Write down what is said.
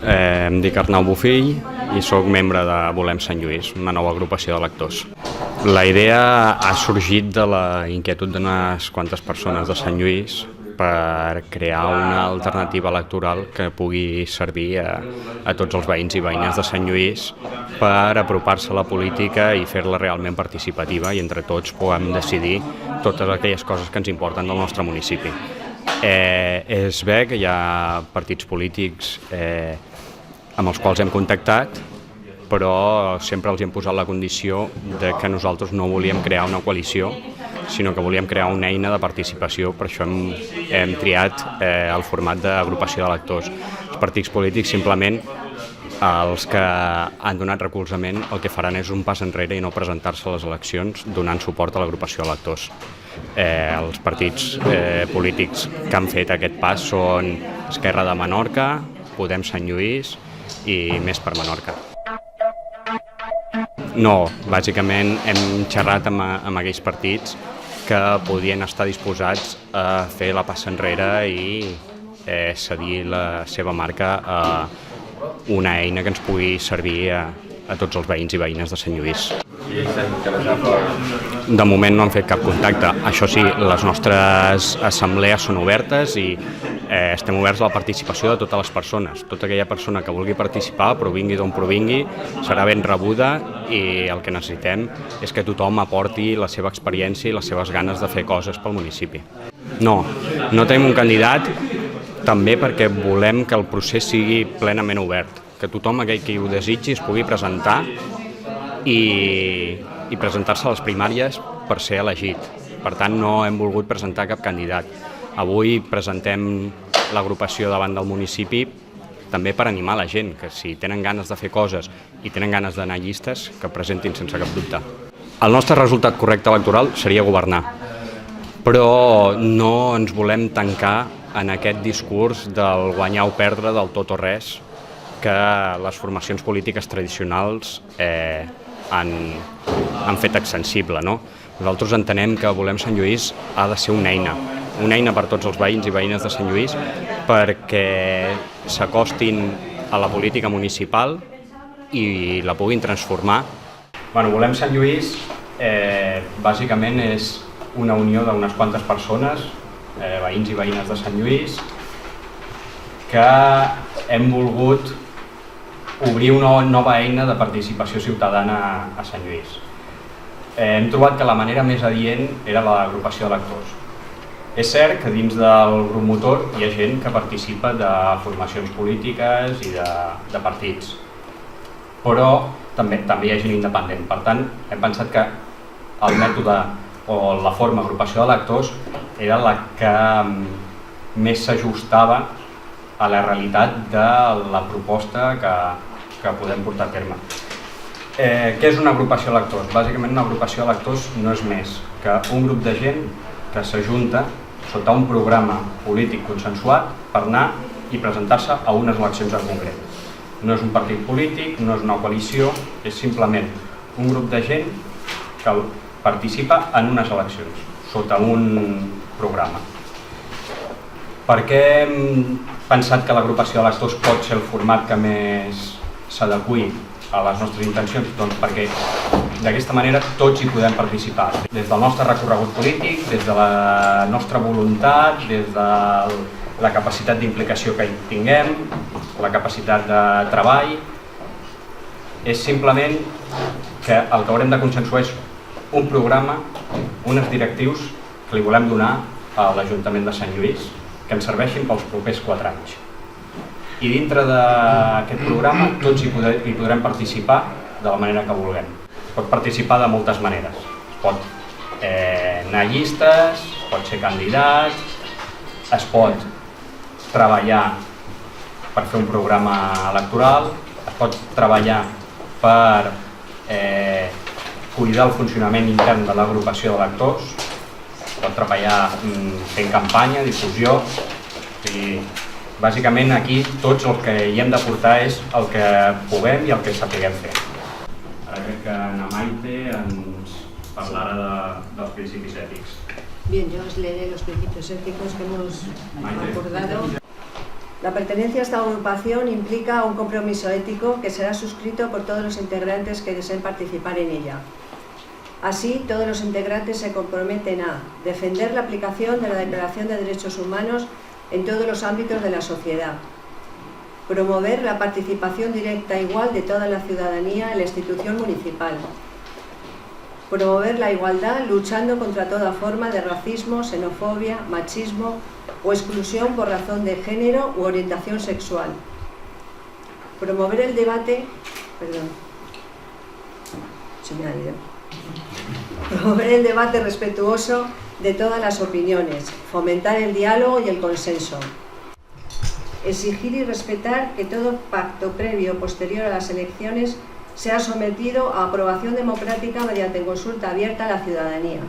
Em dic Arnau Bofill i sóc membre de Volem Sant Lluís, una nova agrupació de lectors. La idea ha sorgit de la inquietud d'unes quantes persones de Sant Lluís per crear una alternativa electoral que pugui servir a tots els veïns i veïnes de Sant Lluís per apropar-se a la política i fer-la realment participativa i entre tots puguem decidir totes aquelles coses que ens importen del nostre municipi. És bé que hi ha partits polítics amb els quals hem contactat, però sempre els hem posat la condició de que nosaltres no volíem crear una coalició, sinó que volíem crear una eina de participació. Per això hem triat el format d'agrupació de lectors. Els partits polítics simplement, els que han donat recolzament, el que faran és un pas enrere i no presentar-se a les eleccions donant suport a l'agrupació de lectors. Els partits polítics que han fet aquest pas són Esquerra de Menorca, Podem Sant Lluís i Més per Menorca. No, bàsicament hem xerrat amb aquells partits que podien estar disposats a fer la passa enrere i cedir la seva marca a una eina que ens pugui servir a tots els veïns i veïnes de Sant Lluís. De moment no han fet cap contacte. Això sí, les nostres assemblees són obertes i estem oberts a la participació de totes les persones. Tota aquella persona que vulgui participar, provingui d'on provingui, serà ben rebuda i el que necessitem és que tothom aporti la seva experiència i les seves ganes de fer coses pel municipi. No tenim un candidat, també perquè volem que el procés sigui plenament obert, que tothom aquell que ho desitgi es pugui presentar i presentar-se a les primàries per ser elegit. Per tant, no hem volgut presentar cap candidat. Avui presentem l'agrupació davant del municipi també per animar la gent, que si tenen ganes de fer coses i tenen ganes d'anar a llistes, que presentin sense cap dubte. El nostre resultat correcte electoral seria governar, però no ens volem tancar en aquest discurs del guanyar o perdre, del tot o res, que les formacions polítiques tradicionals han fet extensible, no? Nosaltres entenem que Volem Sant Lluís ha de ser una eina per tots els veïns i veïnes de Sant Lluís perquè s'acostin a la política municipal i la puguin transformar. Volem Sant Lluís bàsicament és una unió d'unes quantes persones, veïns i veïnes de Sant Lluís, que hem volgut obrir una nova eina de participació ciutadana a Sant Lluís. Hem trobat que la manera més adient era l'agrupació de lectors. És cert que dins del grup motor hi ha gent que participa de formacions polítiques i de partits, però també hi ha gent independent. Per tant, hem pensat que el mètode o la forma agrupació de lectors era la que més s'ajustava a la realitat de la proposta que podem portar a terme. Què és una agrupació de lectors? Bàsicament una agrupació de lectors no és més que un grup de gent que s'ajunta sota un programa polític consensuat per anar i presentar-se a unes eleccions en concret. No és un partit polític, no és una coalició, és simplement un grup de gent que participa en unes eleccions sota un programa. Per què hem pensat que l'agrupació de lectors pot ser el format que més s'adeqüi a les nostres intencions? Doncs perquè d'aquesta manera tots hi podem participar. Des del nostre recorregut polític, des de la nostra voluntat, des de la capacitat d'implicació que hi tinguem, la capacitat de treball. És simplement que el que haurem de consensuar és un programa, unes directius que li volem donar a l'Ajuntament de Sant Lluís que ens serveixin pels propers 4 anys. I dintre d'aquest programa tots hi podrem participar de la manera que vulguem. Es pot participar de moltes maneres. Es pot anar a llistes, es pot ser candidat, es pot treballar per fer un programa electoral, es pot treballar per cuidar el funcionament intern de l'agrupació de lectors, es pot treballar fent campanya, difusió. Bàsicament aquí tots el que hi hem de portar és el que puguem i el que sapiguem fer. Ara crec que Ana Maite ens parlarà dels principis ètics. Bien, yo os leeré los principios éticos que hemos acordado. La pertenencia a esta agrupación implica un compromiso ético que será suscrito por todos los integrantes que deseen participar en ella. Así, todos los integrantes se comprometen a defender la aplicación de la Declaración de Derechos Humanos en todos los ámbitos de la sociedad, promover la participación directa e igual de toda la ciudadanía en la institución municipal, promover la igualdad luchando contra toda forma de racismo, xenofobia, machismo o exclusión por razón de género u orientación sexual, promover el debate, promover el debate respetuoso de todas las opiniones, fomentar el diálogo y el consenso, exigir y respetar que todo pacto previo o posterior a las elecciones sea sometido a aprobación democrática mediante consulta abierta a la ciudadanía.